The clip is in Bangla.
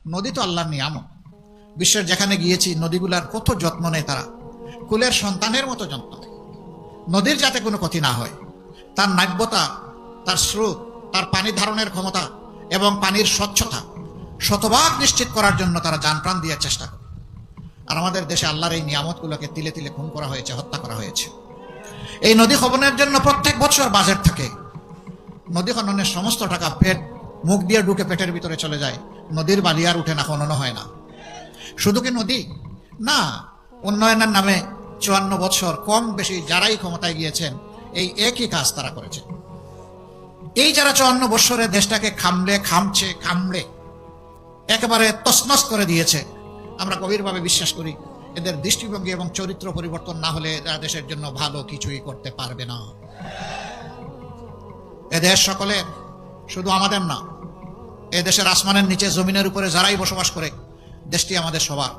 নদী তো আল্লাহর নিয়ামত। বিশ্বের যেখানে গিয়েছি নদীগুলার কত যত্ন নেয় তারা, কুলের সন্তানের মতো যত্ন নেয়। নদীর যাতে কোনো ক্ষতি না হয়, তার নাব্যতা, তার স্রোত, তার পানি ধারণের ক্ষমতা এবং পানির স্বচ্ছতা শতভাগ নিশ্চিত করার জন্য তারা জান প্রাণ দিয়ে চেষ্টা করে। আর আমাদের দেশে আল্লাহর এই নিয়ামতগুলোকে তিলে তিলে খুন করা হয়েছে, হত্যা করা হয়েছে। এই নদী খননের জন্য প্রত্যেক বছর বাজেট থাকে। নদী খননের সমস্ত টাকা পেট মুখ দিয়ে ঢুকে পেটের ভিতরে চলে যায়, নদীর বালি আর উঠে না, খননও হয় না। শুধু কি নদী না, উন্নয়নের নামে 54 বছর কম বেশি যারাই ক্ষমতায় গিয়েছেন এই একই কাজ তারা করেছে। এই যারা 54 বছরে দেশটাকে কামড়ে একেবারে তছনছ করে দিয়েছে, আমরা গভীরভাবে বিশ্বাস করি এদের দৃষ্টিভঙ্গি এবং চরিত্র পরিবর্তন না হলে এরা দেশের জন্য ভালো কিছুই করতে পারবে না। এদেশ সকলের, শুধু আমাদের না। এদেশের আসমানের নিচে জমিনের উপরে যারাই বসবাস করে, দেশটি আমাদের সবার।